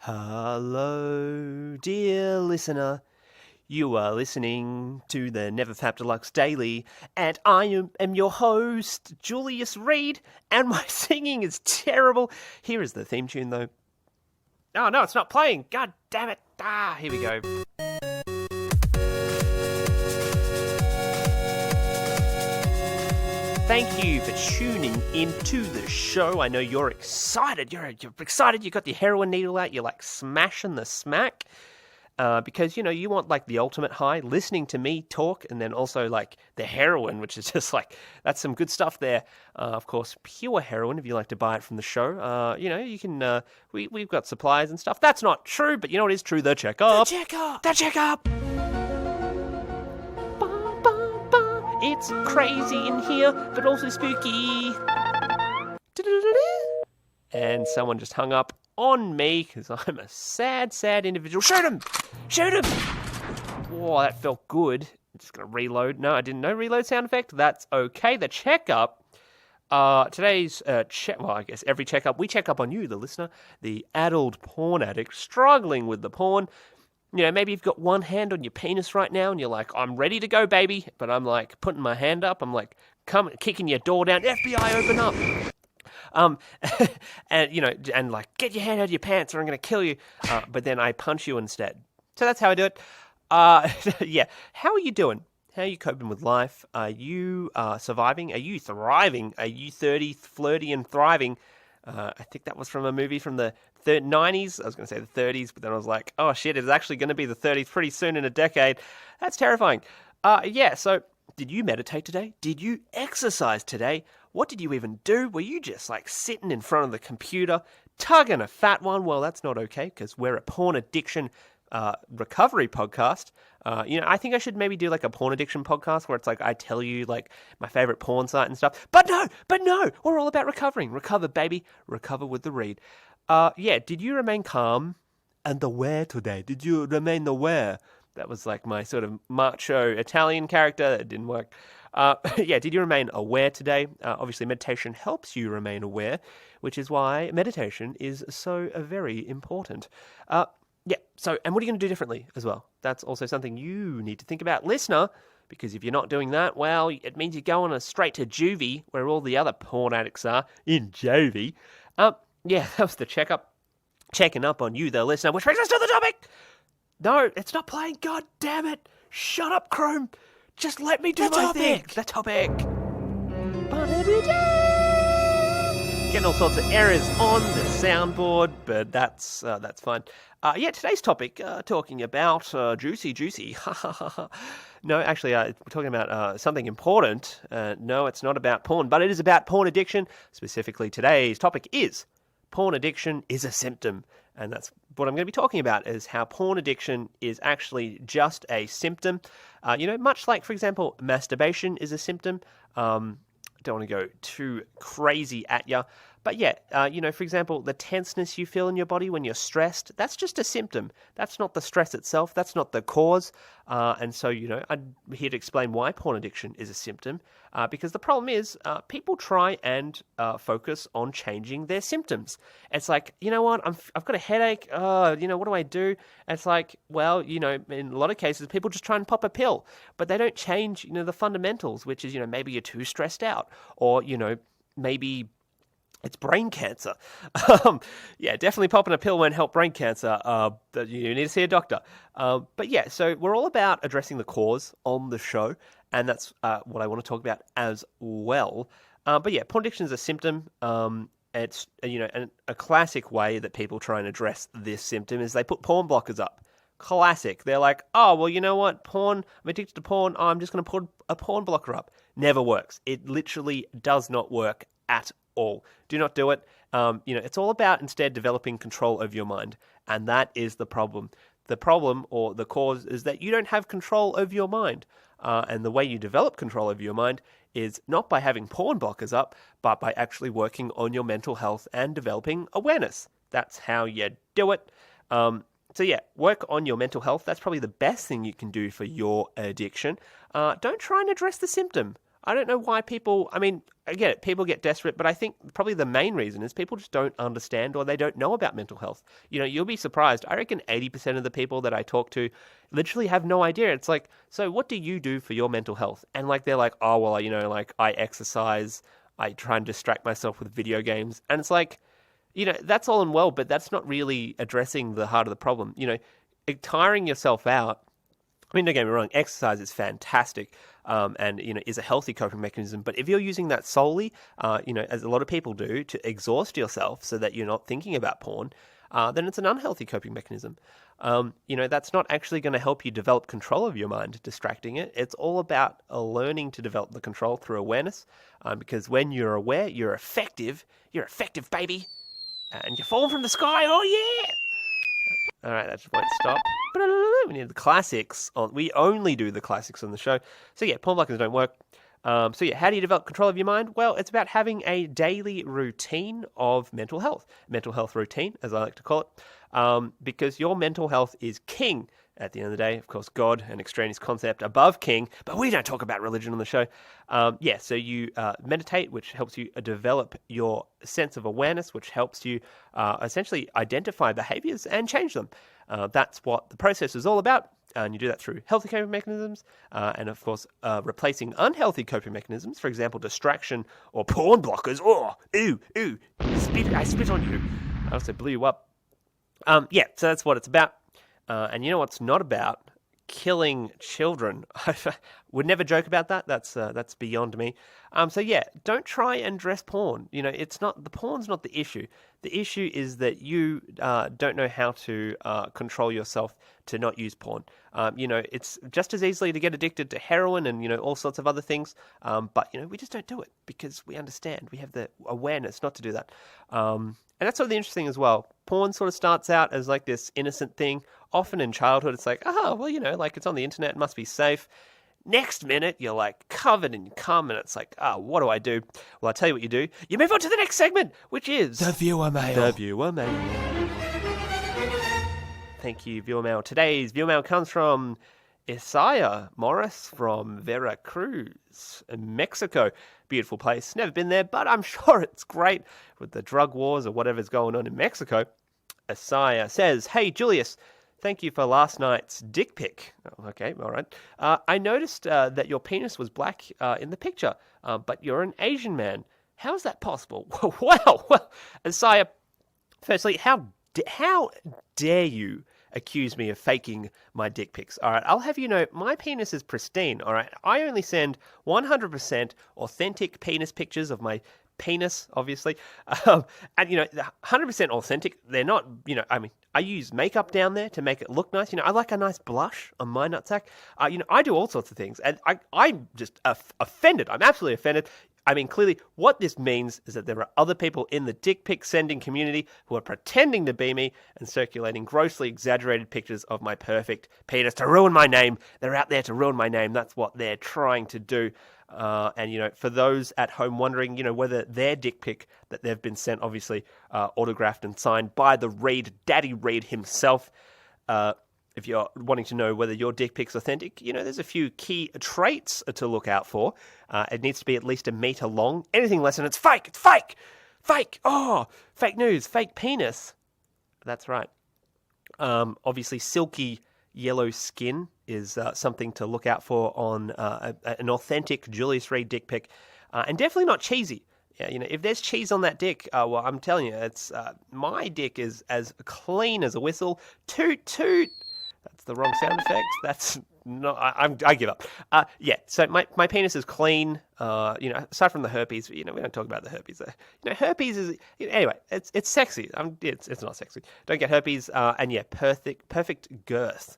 Hello, dear listener. You are listening to the NeverFap Deluxe Daily, and I am your host, Julius Reed, and my singing is terrible. Here is the theme tune, though. Oh, no, it's not playing. God damn it. Here we go. Thank you for tuning into the show. I know you're excited. You're excited. You got your heroin needle out. You're like smashing the smack. Because, you want like the ultimate high, listening to me talk, and then also like the heroin, which is just like, that's some good stuff there. Of course, pure heroin, if you like to buy it from the show. You can, we've got supplies and stuff. That's not true, but you know what is true? The Checkup. The Checkup. It's crazy in here, but also spooky. And someone just hung up on me because I'm a sad, sad individual. Shoot him! Shoot him! Whoa, that felt good. I'm just going to reload. No, I didn't know reload sound effect. That's okay. The Checkup. Today's well, I guess every checkup, we check up on you, the listener, the adult porn addict struggling with the porn. Maybe you've got one hand on your penis right now and you're like, I'm ready to go, baby. But I'm like putting my hand up. I'm like, kicking your door down. FBI, open up. And like, get your hand out of your pants or I'm going to kill you. But then I punch you instead. So that's how I do it. Yeah. How are you doing? How are you coping with life? Are you surviving? Are you thriving? Are you 30, flirty and thriving? I think that was from a movie from the 90s. I was going to say the 30s, but then I was like, oh shit, it's actually going to be the 30s pretty soon in a decade. That's terrifying. So did you meditate today? Did you exercise today? What did you even do? Were you just like sitting in front of the computer, tugging a fat one? Well, that's not okay because we're a porn addiction recovery podcast. I think I should maybe do like a porn addiction podcast where it's like I tell you like my favorite porn site and stuff. But no, we're all about recovering. Recover, baby. Recover with the Reed. Did you remain calm and aware today? Did you remain aware? That was like my sort of macho Italian character. That didn't work. Did you remain aware today? Obviously, meditation helps you remain aware, which is why meditation is so very important. And what are you going to do differently as well? That's also something you need to think about, listener, because if you're not doing that, well, it means you're going straight to juvie, where all the other porn addicts are, in juvie. That was the Checkup. Checking up on you, the listener, which brings us to the topic. No, it's not playing. God damn it. Shut up, Chrome. Just let me do my thing. The topic. Getting all sorts of errors on the soundboard, but that's fine. Today's topic, talking about juicy. No, actually, we're talking about something important. No, it's not about porn, but it is about porn addiction. Specifically, today's topic is porn addiction is a symptom. And that's what I'm going to be talking about, is how porn addiction is actually just a symptom. Much like, for example, masturbation is a symptom. Don't want to go too crazy at you. But for example, the tenseness you feel in your body when you're stressed, that's just a symptom. That's not the stress itself. That's not the cause. And so, I'm here to explain why porn addiction is a symptom. Because the problem is people try and focus on changing their symptoms. It's like, you know what, I've got a headache. What do I do? And it's like, well, in a lot of cases, people just try and pop a pill. But they don't change, the fundamentals, which is, maybe you're too stressed out. Or, maybe it's brain cancer. Definitely popping a pill won't help brain cancer. You need to see a doctor. So we're all about addressing the cause on the show, and that's what I want to talk about as well. Porn addiction is a symptom. It's a classic way that people try and address this symptom is they put porn blockers up. Classic. They're like, oh, well, you know what? I'm addicted to porn. I'm just going to put a porn blocker up. Never works. It literally does not work at all. Do not do it. It's all about instead developing control of your mind. And that is the problem. The problem or the cause is that you don't have control over your mind. And the way you develop control over your mind is not by having porn blockers up, but by actually working on your mental health and developing awareness. That's how you do it. Work on your mental health. That's probably the best thing you can do for your addiction. Don't try and address the symptom. I don't know why people, I mean, I get it, people get desperate, but I think probably the main reason is people just don't understand or they don't know about mental health. You'll be surprised. I reckon 80% of the people that I talk to literally have no idea. It's like, so what do you do for your mental health? And like, they're like, oh, well, I exercise, I try and distract myself with video games. And it's like, that's all and well, but that's not really addressing the heart of the problem. Tiring yourself out. I mean, don't get me wrong, exercise is fantastic, and is a healthy coping mechanism. But if you're using that solely, as a lot of people do, to exhaust yourself so that you're not thinking about porn, then it's an unhealthy coping mechanism. That's not actually going to help you develop control of your mind, distracting it. It's all about learning to develop the control through awareness, because when you're aware, you're effective. You're effective, baby, and you fall from the sky. Oh yeah! All right, that just won't stop. We need the classics. We only do the classics on the show. So yeah, porn blockers don't work. How do you develop control of your mind? Well, it's about having a daily routine of mental health routine, as I like to call it, because your mental health is king. At the end of the day, of course, God, an extraneous concept above king, but we don't talk about religion on the show. So you meditate, which helps you develop your sense of awareness, which helps you essentially identify behaviors and change them. That's what the process is all about. And you do that through healthy coping mechanisms and, of course, replacing unhealthy coping mechanisms, for example, distraction or porn blockers. Oh, ooh, I spit on you. I also blew you up. So that's what it's about. And you know what's not about? Killing children. I would never joke about that. That's beyond me. Don't try and dress porn. The porn's not the issue. The issue is that you don't know how to control yourself to not use porn. It's just as easily to get addicted to heroin and all sorts of other things. But we just don't do it because we understand. We have the awareness not to do that. And that's sort of interesting as well. Porn sort of starts out as like this innocent thing. Often in childhood, it's like, it's on the internet, it must be safe. Next minute, you're like covered in cum, and it's like, what do I do? Well, I'll tell you what you do. You move on to the next segment, which is the viewer mail. The viewer mail. Thank you, viewer mail. Today's viewer mail comes from Isaiah Morris from Veracruz, Mexico. Beautiful place. Never been there, but I'm sure it's great with the drug wars or whatever's going on in Mexico. Isaiah says, "Hey, Julius, thank you for last night's dick pic." Oh, okay, all right. I noticed that your penis was black in the picture, but you're an Asian man. How is that possible? Well, Isaiah, firstly, how dare you accuse me of faking my dick pics? All right, I'll have you know, my penis is pristine, all right? I only send 100% authentic penis pictures of my penis, obviously. And, 100% authentic. They're not, I use makeup down there to make it look nice. I like a nice blush on my nutsack. I do all sorts of things. And I'm just offended. I'm absolutely offended. Clearly, what this means is that there are other people in the dick pic sending community who are pretending to be me and circulating grossly exaggerated pictures of my perfect penis to ruin my name. They're out there to ruin my name. That's what they're trying to do. For those at home wondering, whether their dick pic that they've been sent, obviously autographed and signed by the Reed, Daddy Reed himself, if you're wanting to know whether your dick pic's authentic, there's a few key traits to look out for. It needs to be at least 1 meter long. Anything less than it's fake. It's fake. Fake. Oh, fake news. Fake penis. That's right. Obviously, silky yellow skin is something to look out for on an authentic Julius Reed dick pic. And definitely not cheesy. Yeah, if there's cheese on that dick, well, I'm telling you, it's my dick is as clean as a whistle. Toot, toot. That's the wrong sound effect. That's not. I give up. So my penis is clean. Aside from the herpes, we don't talk about the herpes. Herpes is anyway. It's sexy. It's not sexy. Don't get herpes. Perfect girth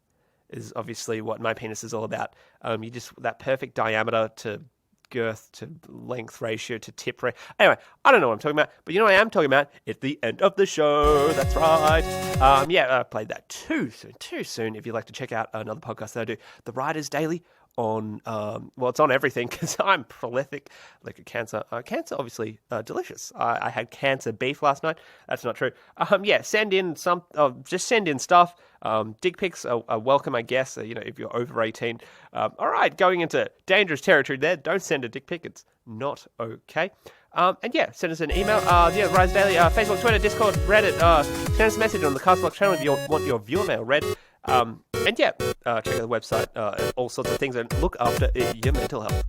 is obviously what my penis is all about. That perfect diameter to girth to length ratio to tip ratio. Anyway, I don't know what I'm talking about, but what I am talking about? It's the end of the show. That's right. I played that too soon. If you'd like to check out another podcast that I do, The Writers Daily on, well, it's on everything because I'm prolific. Like cancer. Cancer, obviously, delicious. I had cancer beef last night. That's not true. Yeah, send in just send in stuff. Dick pics are welcome, I guess, if you're over 18. All right, going into dangerous territory there. Don't send a dick pic. It's not okay. And yeah, send us an email. Rise Daily, Facebook, Twitter, Discord, Reddit. Send us a message on the Castbox channel if you want your viewer mail read. And yeah, check out the website, all sorts of things, and look after your mental health.